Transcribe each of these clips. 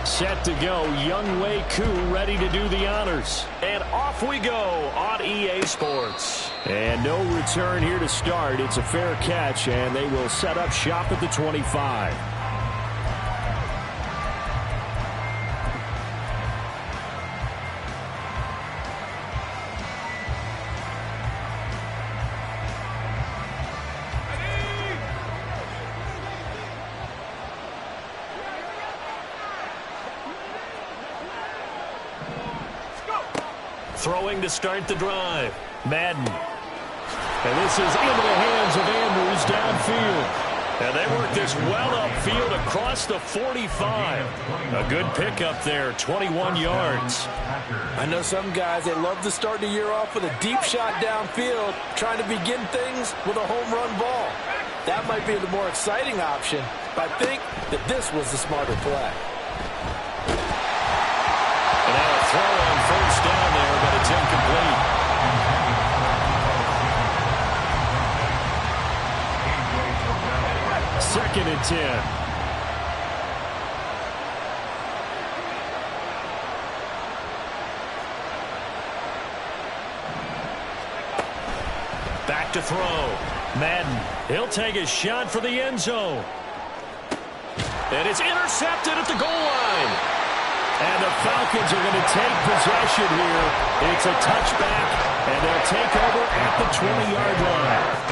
Set to go, Younghoe Koo ready to do the honors. And off we go on EA Sports. And no return here to start. It's a fair catch, and they will set up shop at the 25. Throwing to start the drive. Madden. And this is into the hands of Andrews downfield. And they work this well upfield across the 45. A good pickup there, 21 yards. I know some guys, they love to start the year off with a deep shot downfield, trying to begin things with a home run ball. That might be the more exciting option, but I think that this was the smarter play. And now a throw on first down there, but it's incomplete. Second and 10. Back to throw. Madden. He'll take a shot for the end zone. And it's intercepted at the goal line. And the Falcons are going to take possession here. It's a touchback, and they'll take over at the 20-yard line.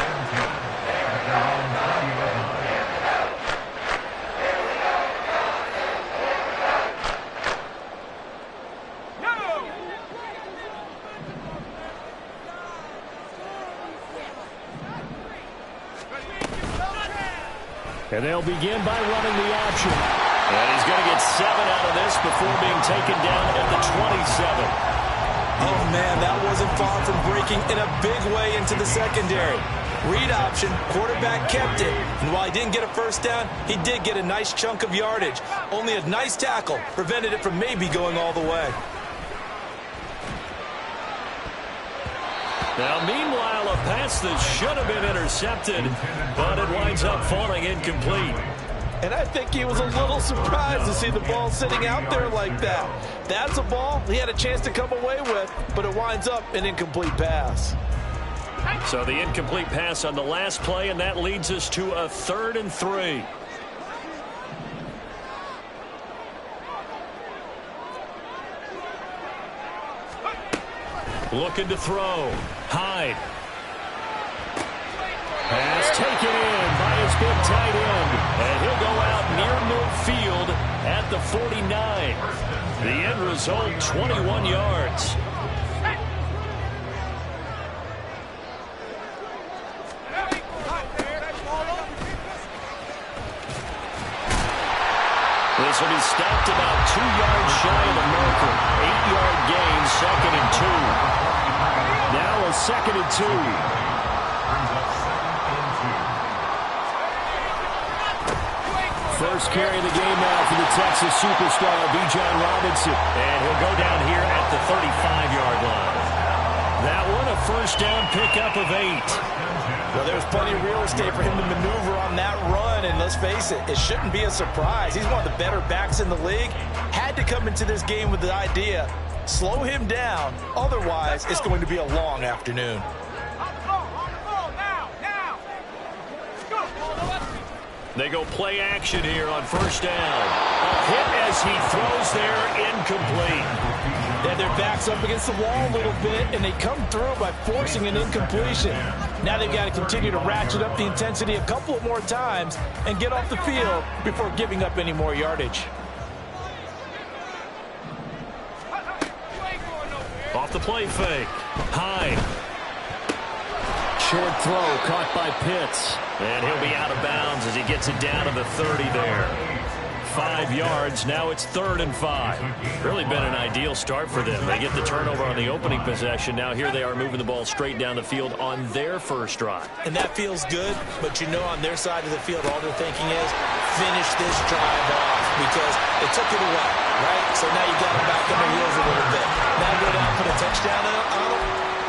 And they'll begin by running the option. And he's going to get 7 out of this before being taken down at the 27. Oh, man, that wasn't far from breaking in a big way into the secondary. Read option, quarterback kept it. And while he didn't get a first down, he did get a nice chunk of yardage. Only a nice tackle prevented it from maybe going all the way. Now, meanwhile, a pass that should have been intercepted, but it winds up falling incomplete. And I think he was a little surprised to see the ball sitting out there like that. That's a ball he had a chance to come away with, but it winds up an incomplete pass. So the incomplete pass on the last play, and that leads us to a 3rd and 3. Looking to throw. Hyde. Pass taken in by his big tight end. And he'll go out near midfield at the 49. The end result, 21 yards. This will be stopped about 2 yards shy of the marker. 8-yard gain, 2nd and 2. Now a 2nd and 2. First carry of the game now for the Texas superstar, Bijan Robinson. And he'll go down here at the 35-yard line. That one a first down pickup of 8. Well, there's plenty of real estate for him to maneuver on that run, and let's face it, it shouldn't be a surprise. He's one of the better backs in the league. Had to come into this game with the idea, slow him down, otherwise it's going to be a long afternoon. They go play action here on first down. A hit as he throws there, incomplete. Yeah, their back's up against the wall a little bit, and they come through by forcing an incompletion. Now they've got to continue to ratchet up the intensity a couple of more times and get off the field before giving up any more yardage. Off the play fake. Hyde. Short throw caught by Pitts. And he'll be out of bounds as he gets it down to the 30 there. 5 yards. Now it's 3rd and 5. Really been an ideal start for them. They get the turnover on the opening possession. Now here they are moving the ball straight down the field on their first drive. And that feels good, but you know on their side of the field all they're thinking is finish this drive off because they took it away, right? So now you got them back on their heels a little bit. Now go down, put a touchdown on them.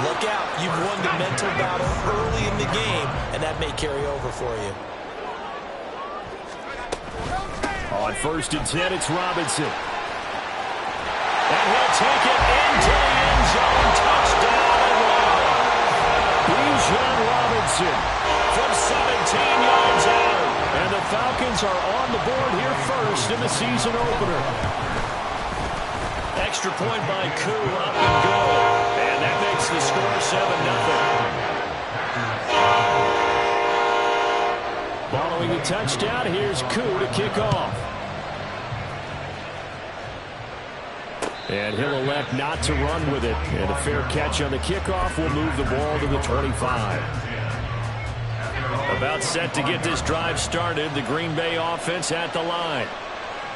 Look out. You've won the mental battle early in the game, and that may carry over for you. On 1st and 10, it's Robinson. And he'll take it into the end zone. Touchdown Atlanta. Bijan Robinson from 17 yards out. And the Falcons are on the board here first in the season opener. Extra point by Koo, up and good. And that makes the score 7-0. Following the touchdown, here's Koo to kick off. And he'll elect not to run with it. And a fair catch on the kickoff will move the ball to the 25. About set to get this drive started, the Green Bay offense at the line.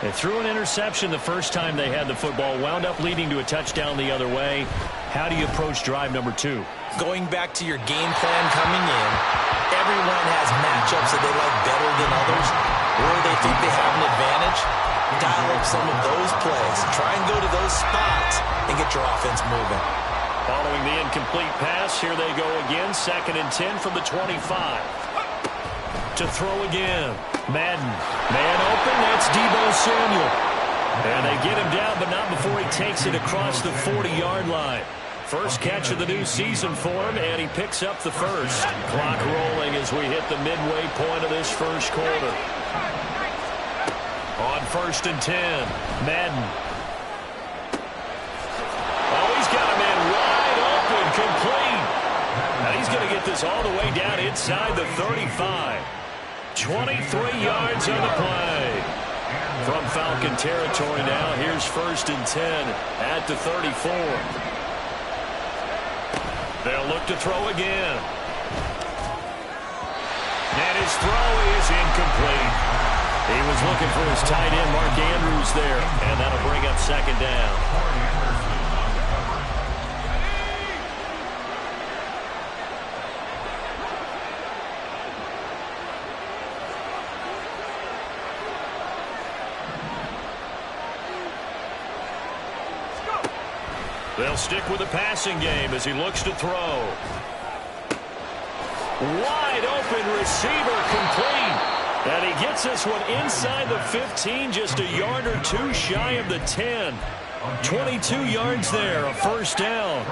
They threw an interception the first time they had the football, wound up leading to a touchdown the other way. How do you approach drive number 2? Going back to your game plan coming in, everyone has matchups that they like better than others, or they think they have an advantage. Dial up some of those plays. Try and go to those spots and get your offense moving. Following the incomplete pass, here they go again. 2nd and 10 from the 25. To throw again. Madden. Man open, that's Deebo Samuel. And they get him down, but not before he takes it across the 40-yard line. First catch of the new season for him, and he picks up the first. Clock rolling as we hit the midway point of this first quarter. On 1st and 10, Madden. Oh, he's got a man wide open, complete. Now he's going to get this all the way down inside the 35. 23 yards on the play. From Falcon territory now, here's 1st and 10 at the 34. They'll look to throw again. And his throw is incomplete. He was looking for his tight end, Mark Andrews, there. And that'll bring up 2nd down. They'll stick with the passing game as he looks to throw. Wide open receiver, complete. And he gets this one inside the 15, just a yard or 2 shy of the 10. 22 yards there, a 1st down.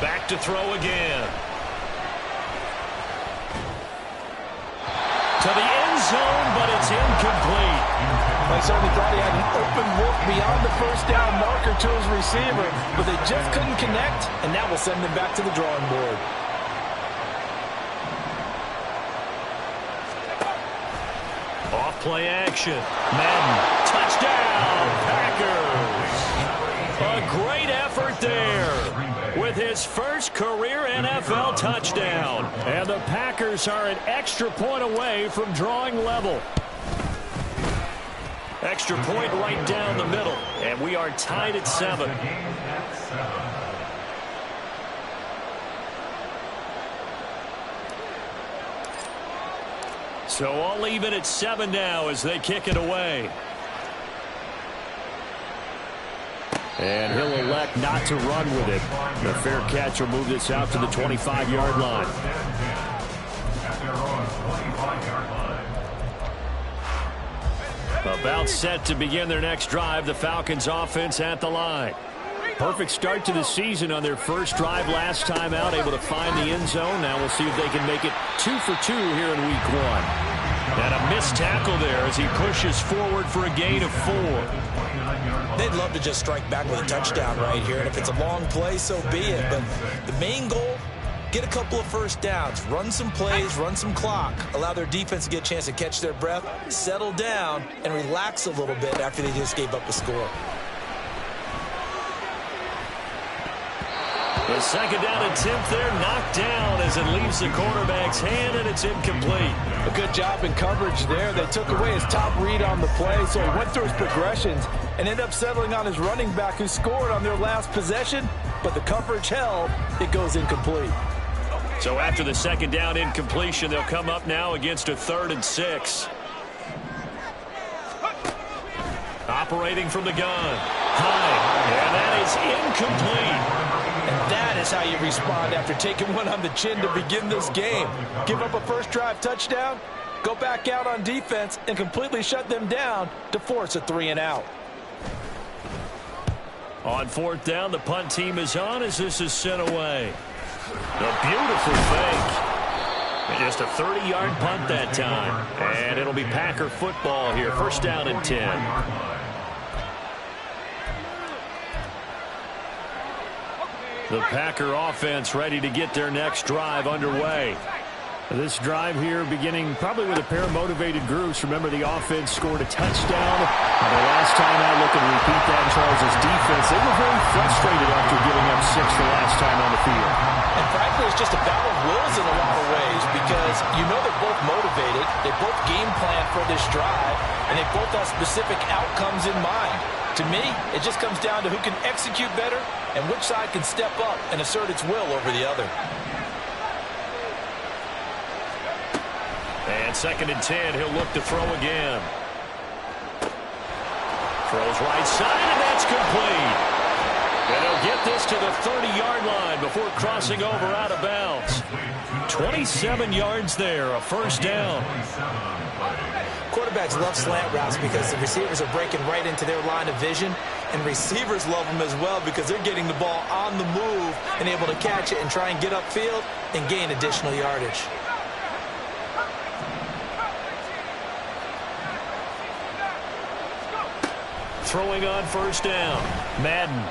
Back to throw again. To the end zone, but it's incomplete. I certainly thought he had an open look beyond the 1st down marker to his receiver, but they just couldn't connect, and that will send him back to the drawing board. Off play action. Madden. Touchdown, Packers. A great effort there with his first career NFL touchdown. And the Packers are an extra point away from drawing level. Extra point right down the middle. And we are tied at 7. So I'll leave it at 7 now as they kick it away. And he'll elect not to run with it. The fair catch will move this out to the 25-yard line. About set to begin their next drive, the Falcons offense at the line. Perfect start to the season on their first drive last time out, able to find the end zone. Now we'll see if they can make it 2 for 2 here in week 1. And a missed tackle there as he pushes forward for a gain of 4. They'd love to just strike back with a touchdown right here, and if it's a long play, so be it. But the main goal, get a couple of 1st downs, run some plays, run some clock, allow their defense to get a chance to catch their breath, settle down, and relax a little bit after they just gave up a score. The 2nd down attempt there knocked down as it leaves the quarterback's hand, and it's incomplete. A good job in coverage there. They took away his top read on the play, so he went through his progressions and ended up settling on his running back who scored on their last possession, but the coverage held. It goes incomplete. So after the 2nd down incompletion, they'll come up now against a 3rd and 6. Operating from the gun. High. And that is incomplete. And that is That's how you respond after taking one on the chin to begin this game. Give up a first drive touchdown, go back out on defense, and completely shut them down to force a 3-and-out. On fourth down, the punt team is on as this is sent away. A beautiful fake. Just a 30-yard punt that time. And it'll be Packer football here. First down and 10. The Packer offense ready to get their next drive underway. This drive here beginning probably with a pair of motivated groups. Remember, the offense scored a touchdown. The last time I look and repeat that, Charles' defense, they were very frustrated after giving up 6 the last time on the field. And frankly, it's just a battle of wills in a lot of ways because you know they're both motivated. They both game plan for this drive, and they both have specific outcomes in mind. To me, it just comes down to who can execute better and which side can step up and assert its will over the other. And second and 10, he'll look to throw again. Throws right side, and that's complete. And he'll get this to the 30-yard line before crossing over out of bounds. 27 yards there, a first down. Quarterbacks love slant routes because the receivers are breaking right into their line of vision, and receivers love them as well because they're getting the ball on the move and able to catch it and try and get upfield and gain additional yardage. Throwing on first down, Madden.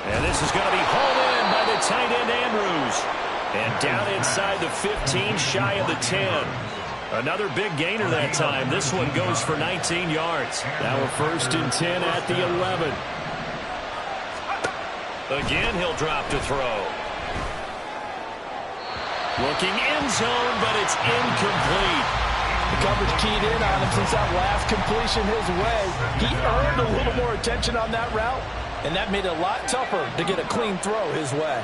And this is going to be hauled in by the tight end, Andrews. And down inside the 15, shy of the 10. Another big gainer that time. This one goes for 19 yards. Now a first and 10 at the 11. Again, he'll drop to throw. Looking end zone, but it's incomplete. The coverage keyed in on him since that last completion his way. He earned a little more attention on that route, and that made it a lot tougher to get a clean throw his way.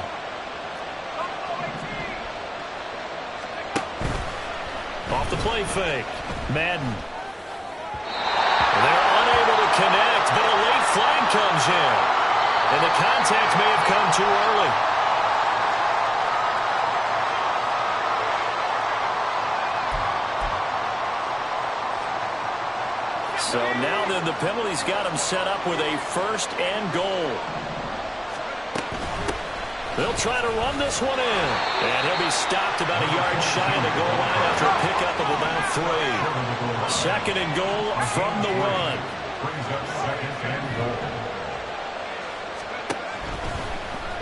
Off the play fake, Madden. They're unable to connect, but a late flag comes in. And the contact may have come too early. So now then the penalty's got him set up with a first and goal. They'll try to run this one in. And he'll be stopped about a yard shy of the goal line after a pickup of about 3. Second and goal from the run.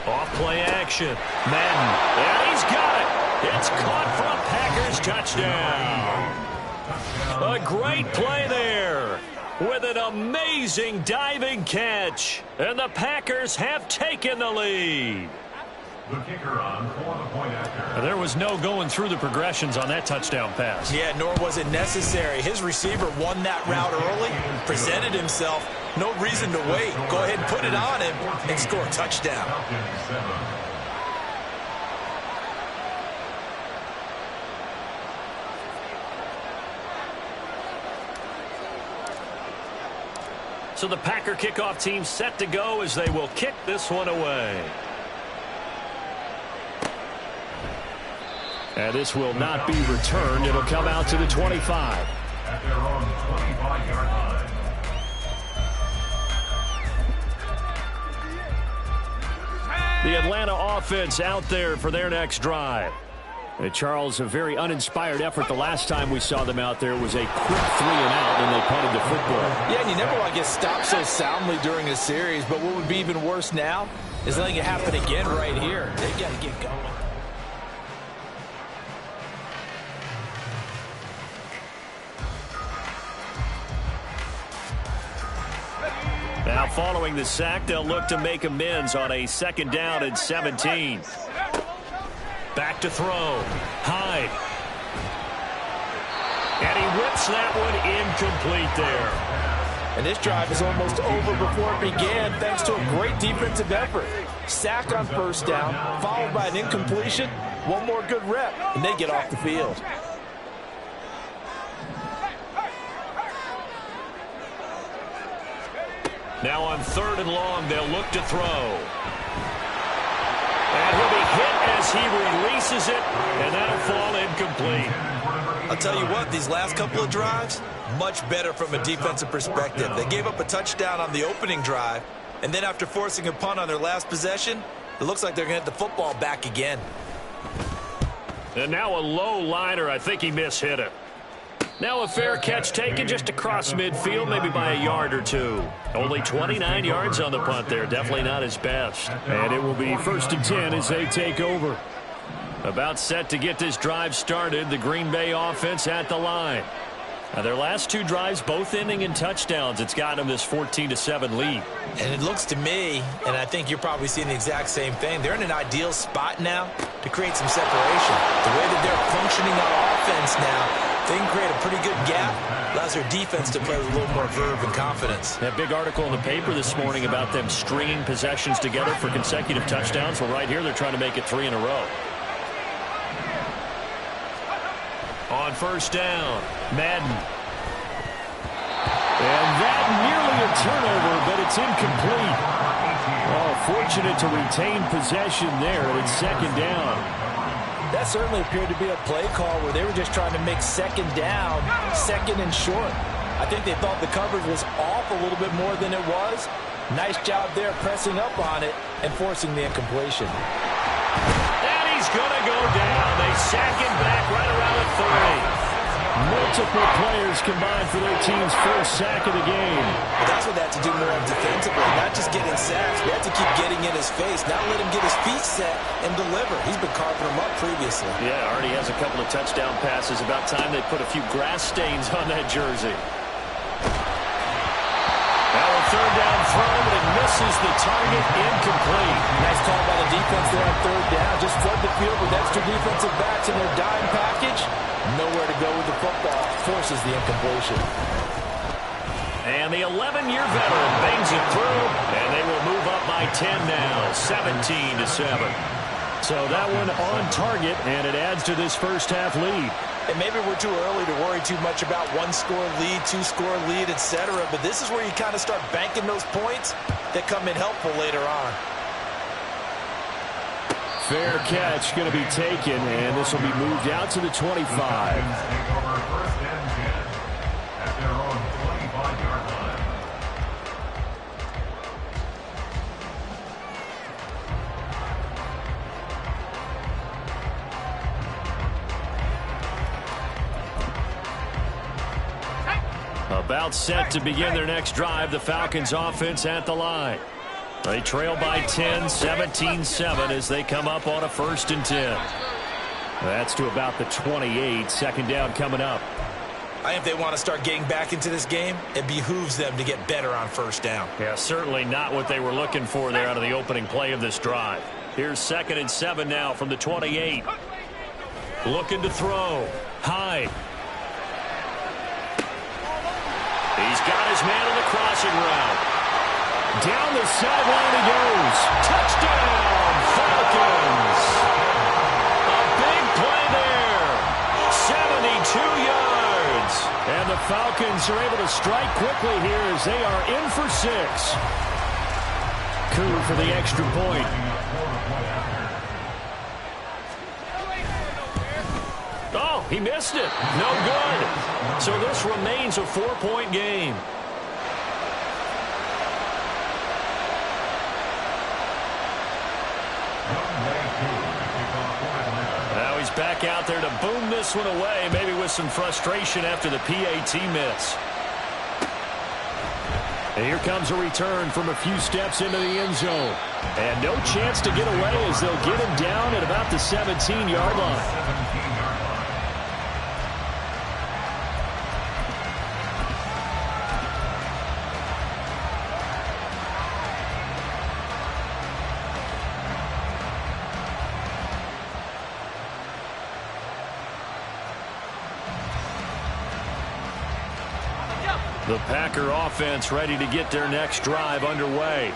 Off play action. Madden. And he's got it. It's caught for a Packers touchdown. A great play there with an amazing diving catch. And the Packers have taken the lead. The kicker on for the point after. There was no going through the progressions on that touchdown pass. Yeah, nor was it necessary. His receiver won that route early, presented himself. No reason to wait. Go ahead and put it on him and score a touchdown. So the Packer kickoff team set to go as they will kick this one away. And this will not be returned. It'll come out to the 25. At their own 25-yard line. The Atlanta offense out there for their next drive. And Charles, a very uninspired effort the last time we saw them out there. It was a quick 3-and-out, and they punted the football. Yeah, and you never want to get stopped so soundly during a series, but what would be even worse now is letting it happen again right here. They got to get going. Now following the sack, they'll look to make amends on a second down and 17. Back to throw. Hyde. And he whips that one incomplete there. And this drive is almost over before it began thanks to a great defensive effort. Sack on first down, followed by an incompletion. One more good rep, and they get off the field. Now on third and long, they'll look to throw. as he releases it, and that'll fall incomplete. I'll tell you what, these last couple of drives, much better from a defensive perspective. They gave up a touchdown on the opening drive, and then after forcing a punt on their last possession, it looks like they're going to get the football back again. And now a low liner. I think he mishit it. Now a fair catch taken just across midfield, maybe by a yard or two. Only 29 yards on the punt there. Definitely not his best. And it will be 1st and 10 as they take over. About set to get this drive started. The Green Bay offense at the line. Now their last 2 drives, both ending in touchdowns. It's gotten them this 14-7 lead. And it looks to me, and I think you're probably seeing the exact same thing, they're in an ideal spot now to create some separation. The way that they're functioning on offense now, they can create a pretty good gap. Allows their defense to play with a little more verve and confidence. That big article in the paper this morning about them stringing possessions together for consecutive touchdowns. Well, right here, they're trying to make it 3 in a row. On 1st down, Madden. And that nearly a turnover, but it's incomplete. Oh, fortunate to retain possession there, and it's 2nd down. That certainly appeared to be a play call where they were just trying to make 2nd down, 2nd and short. I think they thought the coverage was off a little bit more than it was. Nice job there pressing up on it and forcing the incompletion. And he's going to go down. They sack him back right around the 30. Multiple players combined for their team's first sack of the game. That's what they have to do more of defensively, not just getting sacks. We have to keep getting in his face, not let him get his feet set and deliver. He's been carving them up previously. Yeah, already has a couple of touchdown passes. About time they put a few grass stains on that jersey. Now a 3rd down throw, but it misses the target, incomplete. Nice call by the defense there on 3rd down. Just flood the field with extra defensive backs in their dime package. Nowhere to go with the football. Forces the incompletion. And the 11-year veteran bangs it through, and they will move up by 10 now, 17-7. So that one on target, and it adds to this first half lead. And maybe we're too early to worry too much about 1-score lead, 2-score lead, etc. But this is where you kind of start banking those points that come in helpful later on. Fair catch going to be taken, and this will be moved out to the 25. Take over 1st and 10 at their own 25-yard line. About set to begin their next drive, the Falcons offense at the line. They trail by 10, 17-7 as they come up on a 1st and 10. That's to about the 28. 2nd down coming up. I think if they want to start getting back into this game, it behooves them to get better on 1st down. Yeah, certainly not what they were looking for there out of the opening play of this drive. Here's 2nd and 7 now from the 28. Looking to throw. Hyde. He's got his man on the crossing route. Down the sideline he goes. Touchdown, Falcons. A big play there. 72 yards. And the Falcons are able to strike quickly here as they are in for 6. Coup for the extra point. Oh, he missed it. No good. So this remains a 4-point game. Now he's back out there to boom this one away, maybe with some frustration after the PAT miss. And here comes a return from a few steps into the end zone. And no chance to get away as they'll get him down at about the 17-yard line. The Packer offense ready to get their next drive underway.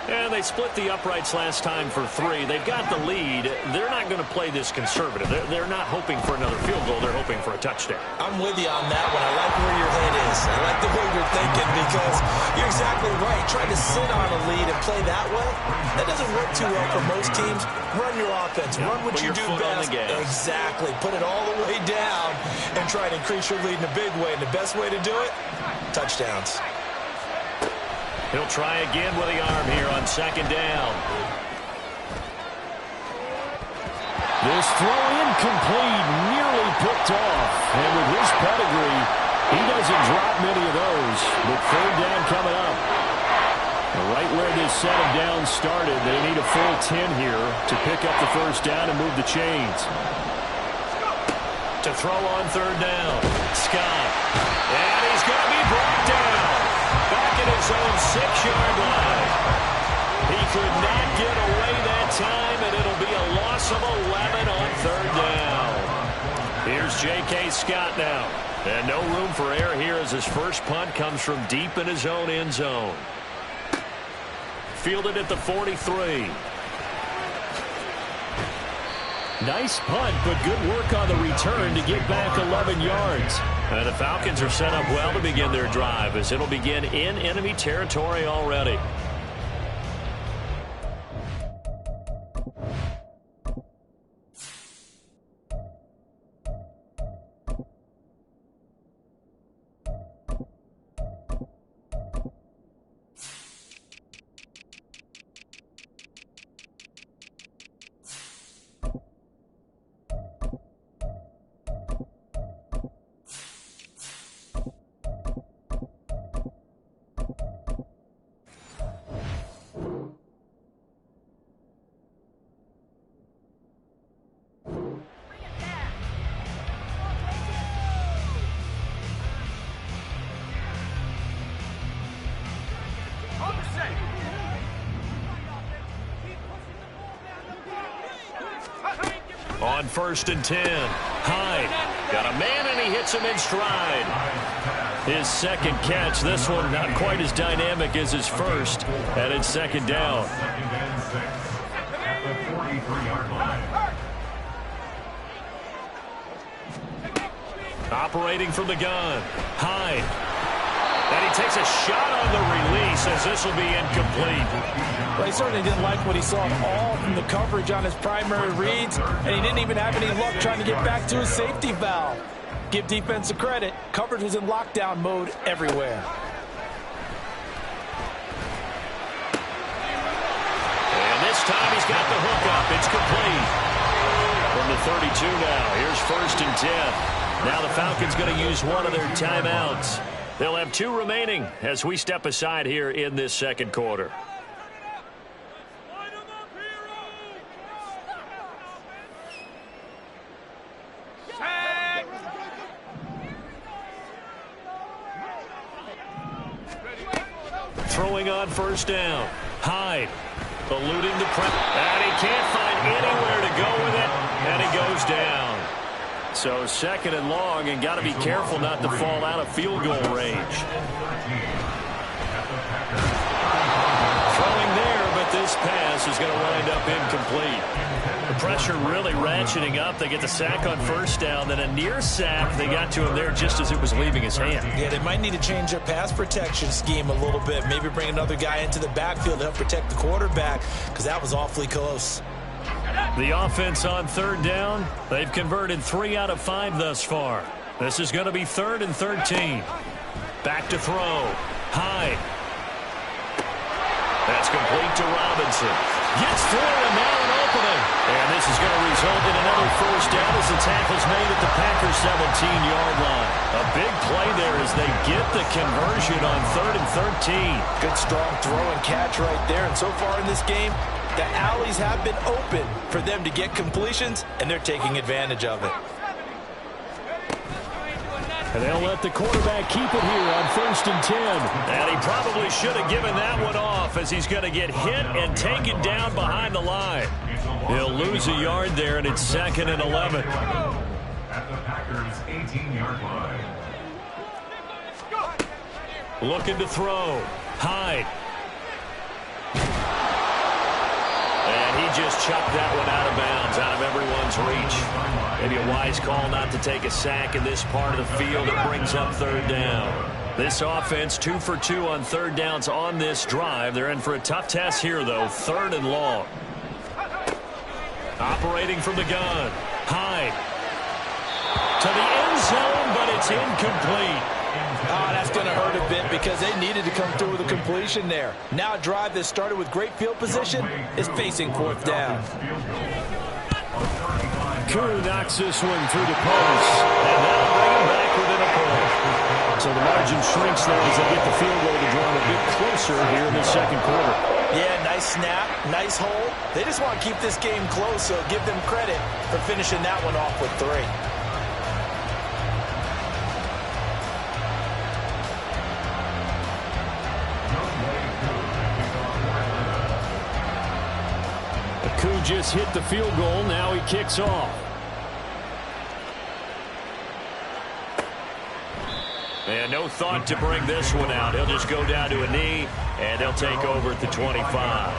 And they split the uprights last time for 3. They've got the lead. They're not going to play this conservative. They're not hoping for another field goal. They're hoping for a touchdown. I'm with you on that one. I like where your head is. I like the way you're thinking because you're exactly right. Trying to sit on a lead and play that way, that doesn't work too well for most teams. Run your offense. Run what you do best. Exactly. Put it all the way down and try to increase your lead in a big way. And the best way to do it, touchdowns. He'll try again with the arm here on 2nd down. This throw incomplete, nearly picked off. And with his pedigree, he doesn't drop many of those. But 3rd down coming up. Right where this set of downs started, they need a full 10 here to pick up the 1st down and move the chains. To throw on 3rd down, Scott. And he's going to be brought down. Back at his own 6-yard line. He could not get away that time, and it'll be a loss of 11 on 3rd down. Here's J.K. Scott now. And no room for error here as his first punt comes from deep in his own end zone. Fielded at the 43. Nice punt, but good work on the return to get back 11 yards. And the Falcons are set up well to begin their drive as it'll begin in enemy territory already. On 1st and 10, Hyde got a man and he hits him in stride. His 2nd catch, this one not quite as dynamic as his first, and it's 2nd down. 2nd and 6 at the 43-yard line. Operating from the gun, Hyde. And he takes a shot on the release as this will be incomplete. Well, he certainly didn't like what he saw at all from the coverage on his primary reads, and he didn't even have any luck trying to get back to his safety valve. Give defense a credit. Coverage was in lockdown mode everywhere. And this time he's got the hook up. It's complete. From the 32 now. Here's 1st and 10. Now the Falcons going to use one of their timeouts. They'll have 2 remaining as we step aside here in this 2nd quarter. Throwing on 1st down. Hyde eluding the press. And he can't find anywhere to go with it. And he goes down. So 2nd and long, and got to be careful not to fall out of field goal range. Throwing there, but this pass is going to wind up incomplete. The pressure really ratcheting up. They get the sack on 1st down, then a near sack. They got to him there just as it was leaving his hand. Yeah, they might need to change their pass protection scheme a little bit. Maybe bring another guy into the backfield to help protect the quarterback, because that was awfully close. The offense on 3rd down, they've converted 3 out of 5 thus far. This is going to be 3rd and 13. Back to throw. Hyde. That's complete to Robinson. Gets through and now an opening. And this is going to result in another 1st down as the tackle's made at the Packers' 17-yard line. A big play there as they get the conversion on 3rd and 13. Good strong throw and catch right there. And so far in this game, the alleys have been open for them to get completions, and they're taking advantage of it. And they'll let the quarterback keep it here on 1st and 10. And he probably should have given that one off as he's going to get hit and taken down behind the line. He'll lose a yard there, and it's 2nd and 11. At the Packers' 18-yard line. Looking to throw. Hyde. just chucked that one out of bounds, out of everyone's reach. Maybe a wise call not to take a sack in this part of the field. It brings up third down. This offense 2 for 2 on third downs on this drive. They're in for a tough test here, though. 3rd and long. Operating from the gun. Hyde. To the end zone, but it's incomplete. Oh, that's going to hurt a bit because they needed to come through with a completion there. Now a drive that started with great field position is facing 4th down. Koo knocks this one through the post. And that'll bring him back within a point. So the margin shrinks there as they get the field goal to draw a bit closer here in the second quarter. Yeah, nice snap, nice hold. They just want to keep this game close, so give them credit for finishing that one off with 3. Koo just hit the field goal. Now he kicks off. And no thought to bring this one out. He'll just go down to a knee, and they'll take over at the 25.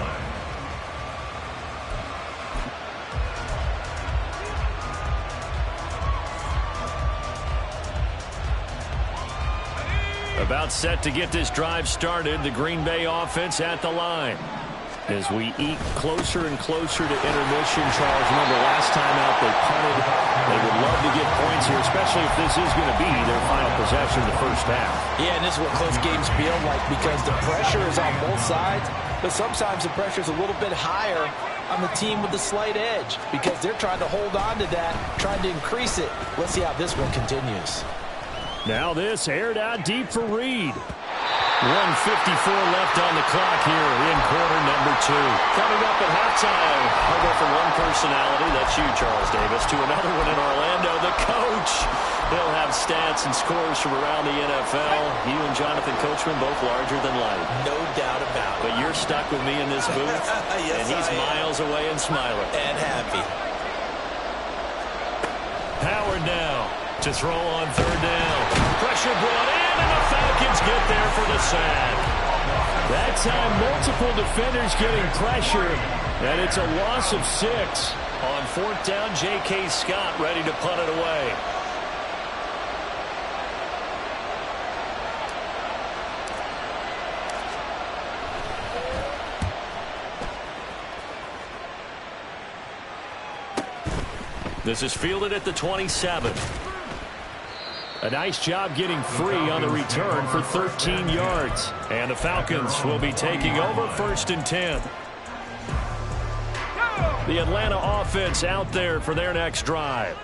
About set to get this drive started. The Green Bay offense at the line. As we eke closer and closer to intermission, Charles, remember last time out they punted. They would love to get points here, especially if this is going to be their final possession of the first half. Yeah, and this is what close games feel like because the pressure is on both sides, but sometimes the pressure is a little bit higher on the team with the slight edge because they're trying to hold on to that, trying to increase it. Let's see how this one continues. Now this aired out deep for Reed. 1:54 left on the clock here in quarter number 2. Coming up at halftime, I'll go from one personality, that's you, Charles Davis, to another one in Orlando, the coach. He'll have stats and scores from around the NFL. You and Jonathan Coachman both larger than life. No doubt about it. But you're stuck with me in this booth, Yes, and he's miles away and smiling. And happy. Howard now to throw on third down. Pressure brought in, and the Falcons get there for the sack. That time, multiple defenders getting pressure, and it's a loss of 6. On 4th down, J.K. Scott ready to punt it away. This is fielded at the 27. A nice job getting free on the return for 13 yards. And the Falcons will be taking over 1st and 10. The Atlanta offense out there for their next drive.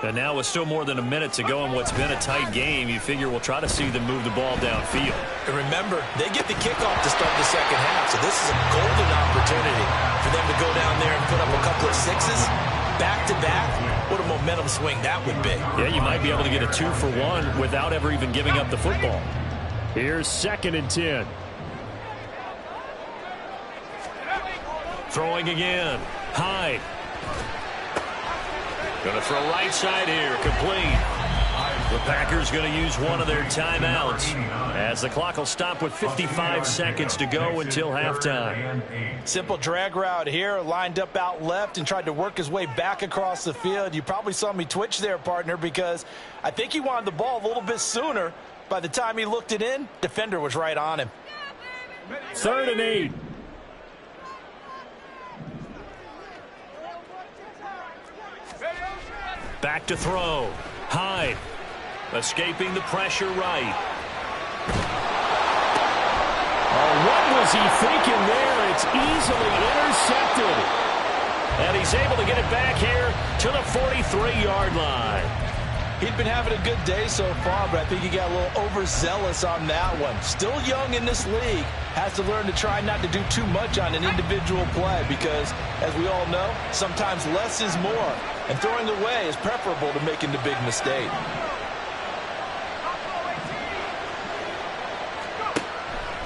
And now with still more than a minute to go in what's been a tight game, you figure we'll try to see them move the ball downfield. And remember, they get the kickoff to start the second half, so this is a golden opportunity for them to go down there and put up a couple of 6s. Back-to-back, what a momentum swing that would be. Yeah, you might be able to get a 2-for-1 without ever even giving up the football. Here's 2nd and 10. Throwing again. Hyde. Going to throw right side here. Complete. The Packers going to use one of their timeouts as the clock will stop with 55 seconds to go until halftime. Simple drag route here, lined up out left and tried to work his way back across the field. You probably saw me twitch there, partner, because I think he wanted the ball a little bit sooner. By the time he looked it in, defender was right on him. 3rd and 8. Back to throw. Hyde. Escaping the pressure right. Oh, what was he thinking there? It's easily intercepted. And he's able to get it back here to the 43-yard line. He'd been having a good day so far, but I think he got a little overzealous on that one. Still young in this league. Has to learn to try not to do too much on an individual play because, as we all know, sometimes less is more. And throwing away is preferable to making the big mistake.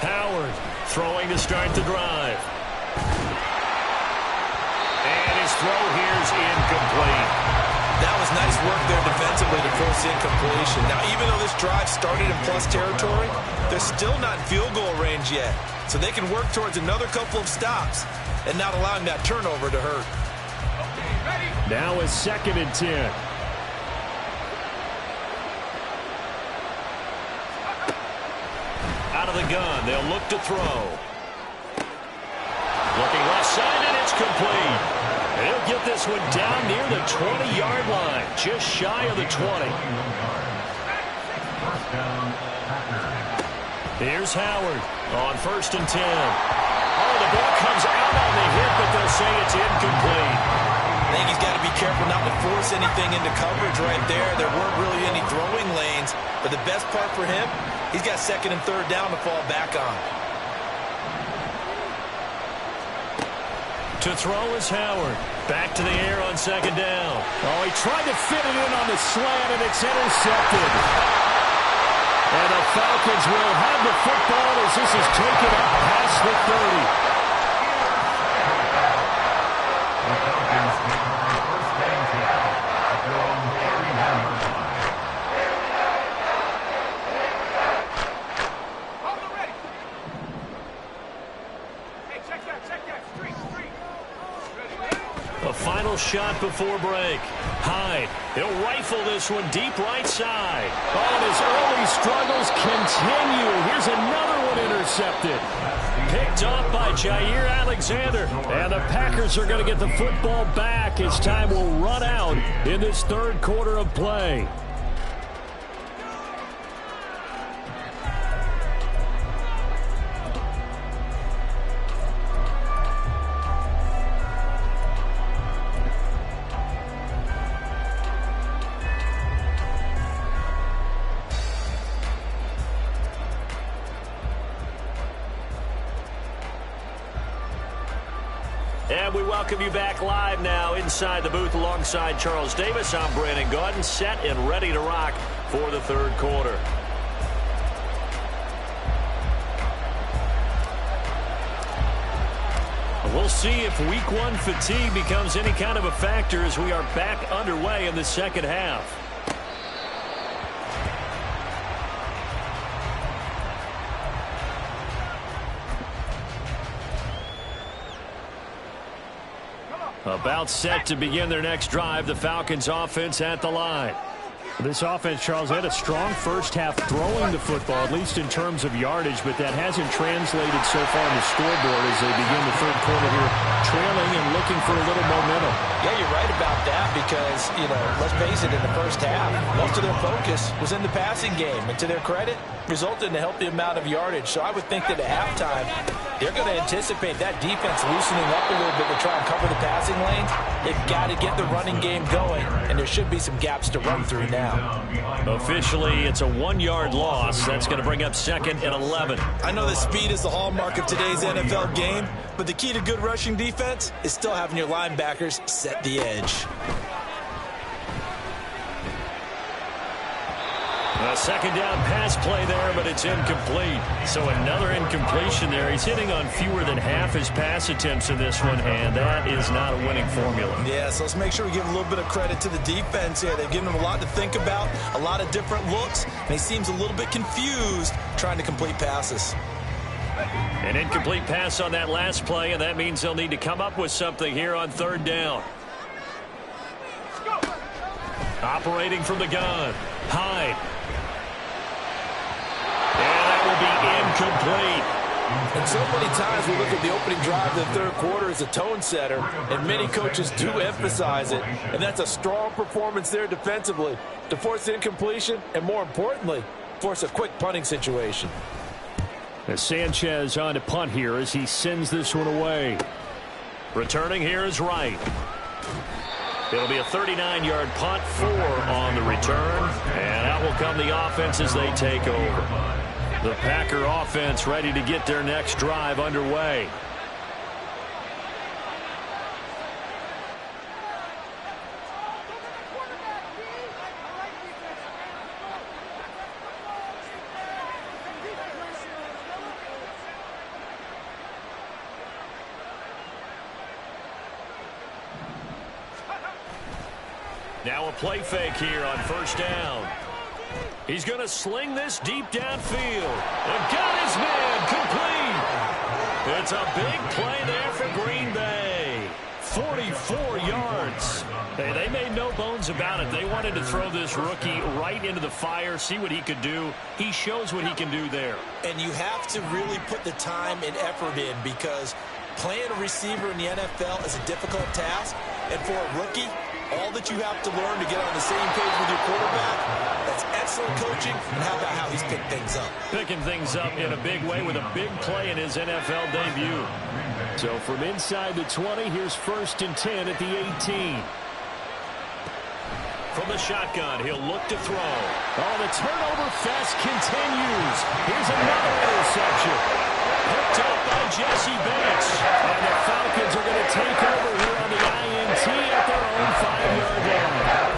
Howard throwing to start the drive. And his throw here is incomplete. That was nice work there defensively to force the incompletion. Now, even though this drive started in plus territory, they're still not in field goal range yet. So they can work towards another couple of stops and not allowing that turnover to hurt. Now a 2nd and 10. Out of the gun, they'll look to throw. Looking left side, and it's complete. He'll get this one down near the 20-yard line, just shy of the 20. Here's Howard on 1st and 10. Oh, the ball comes out on the hit, but they'll say it's incomplete. I think he's got to be careful not to force anything into coverage right there. There weren't really any throwing lanes, but the best part for him, he's got 2nd and 3rd down to fall back on. To throw is Howard. Back to the air on 2nd down. Oh, he tried to fit it in on the slant, and it's intercepted. And the Falcons will have the football as this is taken up past the 30. The Falcons take over 1st and 10 at their own 31-yard line. A final shot before break. Hyde, he'll rifle this one deep right side. Oh, and his early struggles continue. Here's another one intercepted. Picked off by Jair Alexander. And the Packers are going to get the football back as time will run out in this 3rd quarter of play. And we welcome you back live now inside the booth alongside Charles Davis. I'm Brandon Gaudin, set and ready to rock for the 3rd quarter. We'll see if week 1 fatigue becomes any kind of a factor as we are back underway in the 2nd half. About set to begin their next drive, the Falcons offense at the line. This offense, Charles, had a strong first half throwing the football, at least in terms of yardage, but that hasn't translated so far on the scoreboard as they begin the 3rd quarter here, trailing and looking for a little momentum. Yeah, you're right about that because, let's face it, in the first half, most of their focus was in the passing game. And to their credit, resulted in a healthy amount of yardage. So I would think that at halftime, they're going to anticipate that defense loosening up a little bit to try and cover the passing lanes. They've got to get the running game going, and there should be some gaps to run through now. Officially, it's a 1-yard loss. That's going to bring up 2nd and 11. I know that speed is the hallmark of today's NFL game, but the key to good rushing defense is still having your linebackers set the edge. A 2nd down pass play there, but it's incomplete. So another incompletion there. He's hitting on fewer than half his pass attempts in this one, and that is not a winning formula. Yeah, so let's make sure we give a little bit of credit to the defense here. They've given him a lot to think about, a lot of different looks, and he seems a little bit confused trying to complete passes. An incomplete pass on that last play, and that means they'll need to come up with something here on 3rd down. Operating from the gun, Hyde. And that will be incomplete. And so many times we look at the opening drive of the 3rd quarter as a tone setter, and many coaches do emphasize it. And that's a strong performance there defensively to force incompletion and, more importantly, force a quick punting situation. As Sanchez on to punt here as he sends this one away. Returning here is Wright. It'll be a 39-yard punt, 4 on the return, and out will come the offense as they take over. The Packer offense ready to get their next drive underway. Now a play fake here on first down. He's going to sling this deep downfield. And got his man complete. It's a big play there for Green Bay. 44 yards. Hey, they made no bones about it. They wanted to throw this rookie right into the fire, see what he could do. He shows what he can do there. And you have to really put the time and effort in, because playing a receiver in the NFL is a difficult task. And for a rookie, all that you have to learn to get on the same page with your quarterback, that's excellent coaching. And how about how he's picked things up? Picking things up in a big way with a big play in his NFL debut. So from inside the 20, here's 1st and 10 at the 18. From the shotgun, he'll look to throw. Oh, the turnover fest continues. Here's another interception. Picked up by Jesse Bates. And the Falcons are going to take over here on the INT at their own 5-yard line.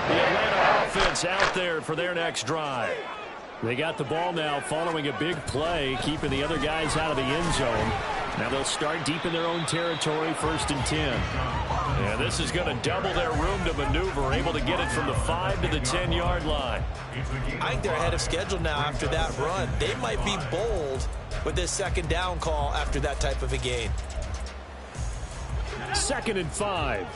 The Atlanta offense out there for their next drive. They got the ball now following a big play, keeping the other guys out of the end zone. Now they'll start deep in their own territory, 1st and 10. And this is going to double their room to maneuver, able to get it from the 5 to the 10-yard line. I think they're ahead of schedule now after that run. They might be bold with this 2nd down call after that type of a gain. 2nd and 5.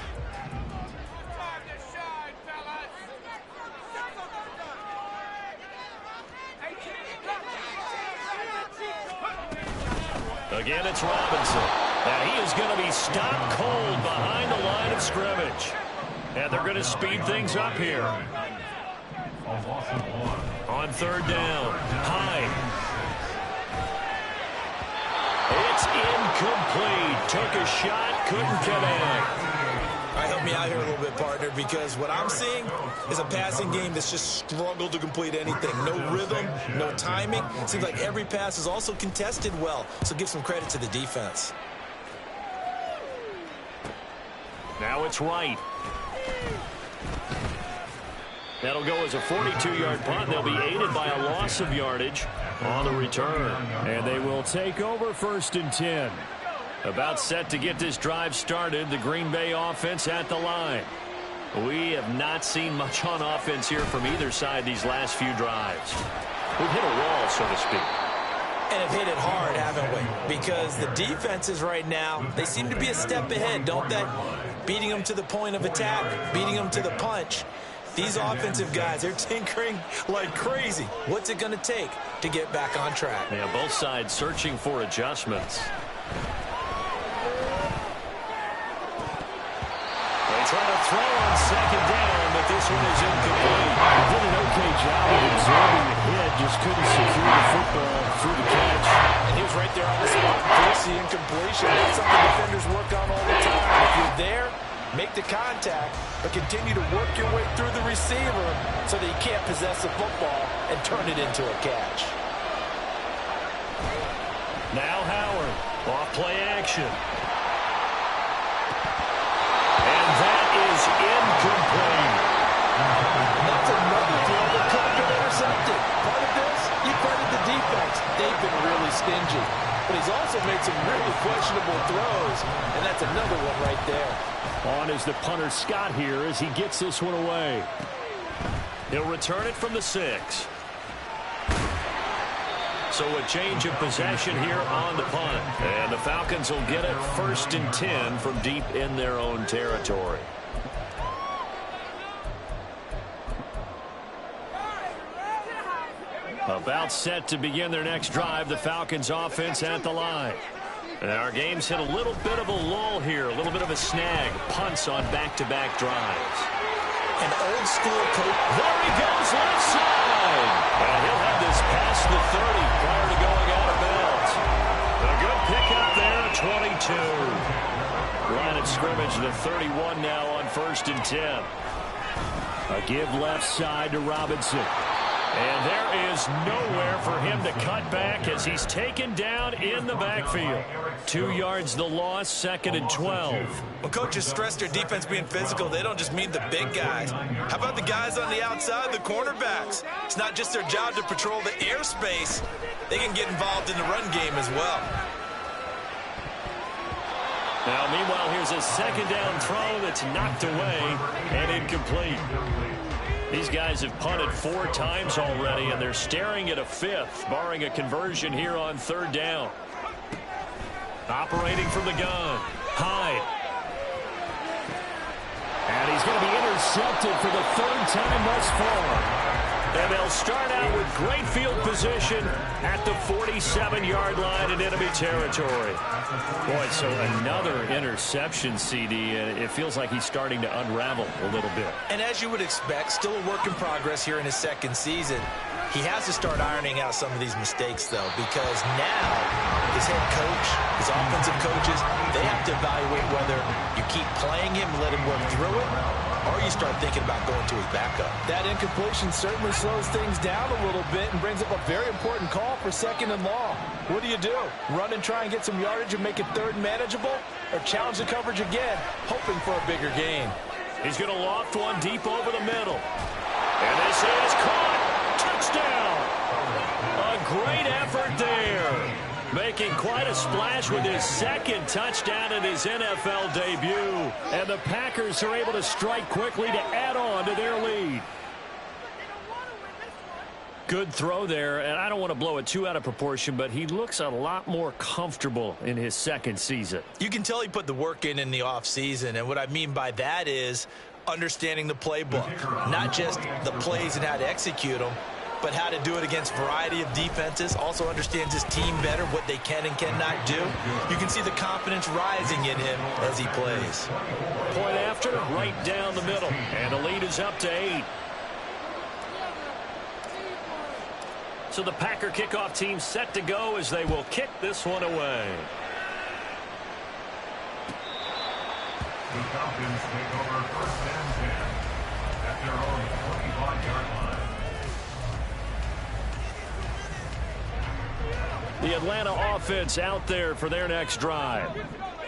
Again, it's Robinson. And he is going to be stopped cold behind the line of scrimmage. And they're going to speed things up here. On 3rd down, Hyde. It's incomplete. Took a shot, couldn't connect. All right, help me out here a little bit, partner, because what I'm seeing is a passing game that's just struggled to complete anything. No rhythm, no timing. Seems like every pass is also contested well, so give some credit to the defense. Now it's Wright. That'll go as a 42-yard punt. They'll be aided by a loss of yardage on the return. And they will take over 1st and 10. About set to get this drive started, the Green Bay offense at the line. We have not seen much on offense here from either side these last few drives. We've hit a wall, so to speak. And have hit it hard, haven't we? Because the defenses right now, they seem to be a step ahead, don't they? Beating them to the point of attack, beating them to the punch. These offensive guys, they're tinkering like crazy. What's it going to take to get back on track? Yeah, both sides searching for adjustments. Trying to throw on 2nd down, but this one is incomplete. He did an okay job of absorbing the hit, just couldn't secure the football through the catch. And he was right there on the spot to force the incompletion. That's something defenders work on all the time. If you're there, make the contact, but continue to work your way through the receiver so that you can't possess the football and turn it into a catch. Now Howard, off play action. Is incomplete. That's another throw that could have been intercepted. Part of this, you credit the defense. They've been really stingy. But he's also made some really questionable throws, and that's another one right there. On is the punter Scott here as he gets this one away. He'll return it from the 6. So a change of possession here on the punt. And the Falcons will get it 1st and 10 from deep in their own territory. About set to begin their next drive, the Falcons offense at the line. And our game's hit a little bit of a lull here, a little bit of a snag. Punts on back-to-back drives. An old school coach. There he goes, left side. And he'll have this past the 30 prior to going out of bounds. A good pickup there, 22. Line of scrimmage, the 31 now on 1st and 10. A give left side to Robinson. And there is nowhere for him to cut back as he's taken down in the backfield. 2 yards the loss, 2nd and 12. When coaches stress their defense being physical, they don't just mean the big guys. How about the guys on the outside, the cornerbacks? It's not just their job to patrol the airspace. They can get involved in the run game as well. Now, meanwhile, here's a second down throw that's knocked away and incomplete. These guys have punted 4 times already, and they're staring at a 5th, barring a conversion here on 3rd down. Operating from the gun, Hyde. And he's going to be intercepted for the 3rd time thus far. And they'll start out with great field position at the 47-yard line in enemy territory. Boy, so another interception, CD. It feels like he's starting to unravel a little bit. And as you would expect, still a work in progress here in his 2nd season. He has to start ironing out some of these mistakes, though, because now his head coach, his offensive coaches, they have to evaluate whether you keep playing him, let him work through it, or you start thinking about going to his backup. That incompletion certainly slows things down a little bit and brings up a very important call for 2nd and long. What do? Run and try and get some yardage and make it 3rd manageable, or challenge the coverage again, hoping for a bigger gain? He's going to loft one deep over the middle. And this is caught. Touchdown. A great effort there. Making quite a splash with his 2nd touchdown in his NFL debut. And the Packers are able to strike quickly to add on to their lead. Good throw there, and I don't want to blow it too out of proportion, but he looks a lot more comfortable in his 2nd season. You can tell he put the work in the offseason, and what I mean by that is understanding the playbook, not just the plays and how to execute them, but how to do it against a variety of defenses. Also understands his team better, what they can and cannot do. You can see the confidence rising in him as he plays. Point after, right down the middle, and the lead is up to 8. So the Packer kickoff team set to go as they will kick this one away. The Falcons take over 1st and 10 at their own 25-yard line. The Atlanta offense out there for their next drive.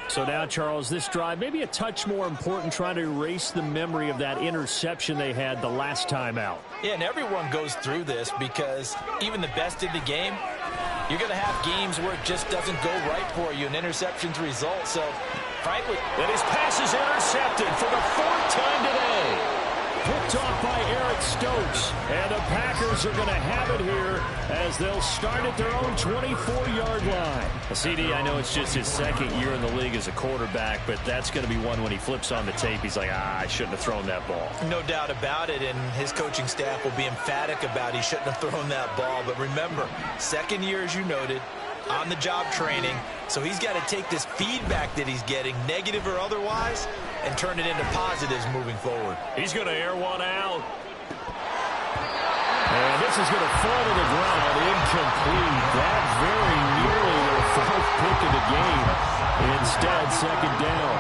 So now, Charles, this drive maybe a touch more important, trying to erase the memory of that interception they had the last time out. Yeah, and everyone goes through this because even the best in the game, you're going to have games where it just doesn't go right for you, and interceptions result. So, frankly, and his pass is intercepted for the 4th time today. Picked off by Eric Stokes. And the Packers are going to have it here as they'll start at their own 24-yard line. CD, I know it's just his 2nd year in the league as a quarterback, but that's going to be one when he flips on the tape, he's like, I shouldn't have thrown that ball. No doubt about it, and his coaching staff will be emphatic about he shouldn't have thrown that ball. But remember, 2nd year, as you noted, on-the-job training, so he's got to take this feedback that he's getting, negative or otherwise, and turn it into positives moving forward. He's going to air one out. And this is going to fall to the ground, incomplete. That very nearly their 4th pick of the game. Instead, 2nd down.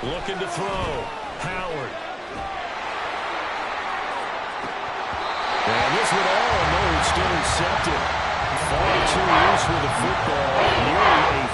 Looking to throw. Howard. And this one almost intercepted. Far too loose with the football. Nearly a